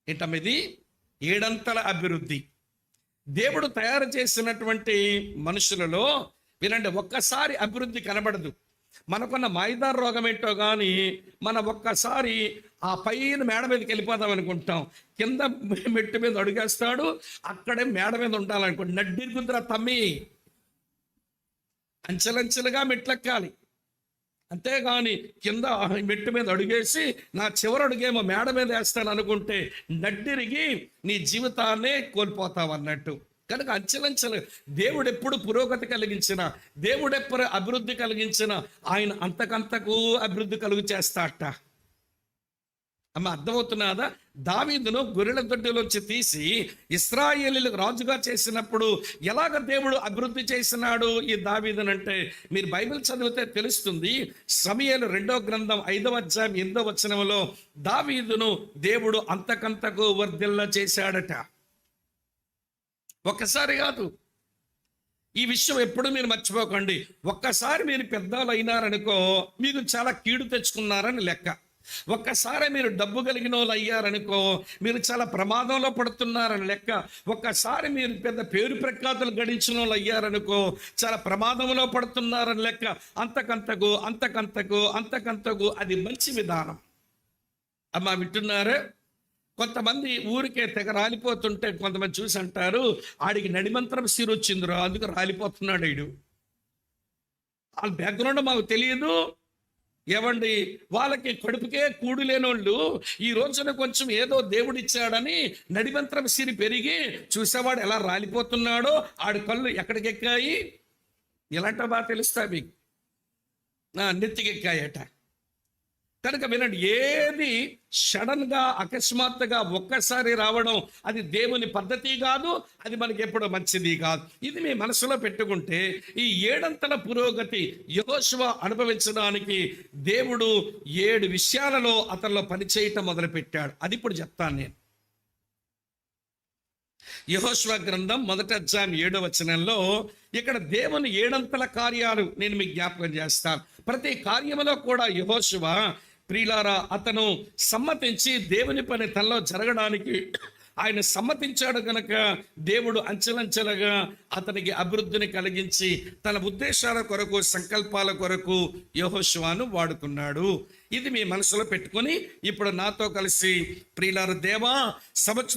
ఏంటమ్మా ఇది? ఏడంతల అభివృద్ధి. దేవుడు తయారు చేసినటువంటి మనుషులలో వినండి, ఒక్కసారి అభివృద్ధి కనబడదు. మనకున్న మైదాన రోగం ఏంటో కానీ మనం ఒక్కసారి ఆ పైన మేడ మీదకి వెళ్ళిపోదాం అనుకుంటాం, కింద మెట్టు మీద అడుగేస్తాడు, అక్కడే మేడ మీద ఉండాలనుకుంటాం. నడ్డిరుగుద్ర తమ్మి, అంచెలంచెలుగా మెట్లెక్కాలి. అంతేగాని కింద మెట్టు మీద అడుగేసి నా చివరి అడుగేమో మేడ మీద వేస్తాను అనుకుంటే నడ్డిరిగి నీ జీవితాన్నే కోల్పోతావు అన్నట్టు. కనుక అంచెలంచెలు దేవుడెప్పుడు పురోగతి కలిగించిన, దేవుడెప్పుడు అభివృద్ధి కలిగించిన ఆయన అంతకంతకు అభివృద్ధి కలుగు చేస్తాట. అమ్మ అర్థమవుతున్నదా? దావీదును గొర్రెల దొడ్డిలోంచి తీసి ఇశ్రాయేలీయులకు రాజుగా చేసినప్పుడు ఎలాగ దేవుడు అభివృద్ధి చేసినాడు ఈ దావీదునంటే మీరు బైబిల్ చదివితే తెలుస్తుంది. సమూయేలు 2వ గ్రంథం 5వ అధ్యాయం 8వ వచనంలో దావీదును దేవుడు అంతకంతకు వర్ధిల్ల చేశాడట. ఒక్కసారి కాదు. ఈ విషయం ఎప్పుడు మీరు మర్చిపోకండి. ఒక్కసారి మీరు పెద్దలు అయినారనుకో మీరు చాలా కీడు తెచ్చుకున్నారని లెక్క. ఒక్కసారి మీరు డబ్బు కలిగిన వాళ్ళు అయ్యారనుకో మీరు చాలా ప్రమాదంలో పడుతున్నారని లెక్క. ఒక్కసారి మీరు పెద్ద పేరు ప్రఖ్యాతులు గడించిన వాళ్ళు అయ్యారనుకో చాలా ప్రమాదంలో పడుతున్నారని లెక్క. అంతకంతకు అంతకంతకు అంతకంతకు అది మంచి విధానం. అమ్మా వింటున్నారే? కొంతమంది ఊరికే తెగ రాలిపోతుంటే కొంతమంది చూసి అంటారు, ఆడికి నడిమంత్రం సిరొచ్చిందిరా అందుకు రాలిపోతున్నాడు వీడు. వాళ్ళ బ్యాక్గ్రౌండ్ మాకు తెలియదు. ఏమండి, వాళ్ళకి కడుపుకే కూడు లేనోళ్ళు ఈ రోజున కొంచెం ఏదో దేవుడిచ్చాడని నడిమంత్రం సిరి పెరిగి చూసేవాడు ఎలా రాలిపోతున్నాడో, ఆడి కళ్ళు ఎక్కడికెక్కాయి, ఇలాంటి బాగా తెలుస్తా మీకు, నెత్తికెక్కాయట. కనుక వినండి, ఏది సడన్గా అకస్మాత్తుగా ఒక్కసారి రావడం అది దేవుని పద్ధతి కాదు, అది మనకి ఎప్పుడో మంచిది కాదు. ఇది మీ మనసులో పెట్టుకుంటే ఈ ఏడంతల పురోగతి యెహోషువ అనుభవించడానికి దేవుడు 7 విషయాలలో అతనిలో పనిచేయటం మొదలుపెట్టాడు. అది ఇప్పుడు చెప్తాను నేను. యెహోషువ గ్రంథం 1వ అధ్యాయం 7వ వచనంలో ఇక్కడ దేవుని 7 కార్యాలు నేను మీకు జ్ఞాపకం చేస్తాను. ప్రతి కార్యములో కూడా యెహోషువ ప్రియులారా అతను సమ్మతించి దేవుని పని తనలో జరగడానికి ఆయన సమ్మతించాడు కనుక దేవుడు అంచెలంచెలుగా అతనికి అభివృద్ధిని కలిగించి తన ఉద్దేశాల కొరకు సంకల్పాల కొరకు యెహోషువను వాడుకున్నాడు. ఇది మీ మనసులో పెట్టుకొని ఇప్పుడు నాతో కలిసి ప్రియులారా, దేవా సంవత్సరం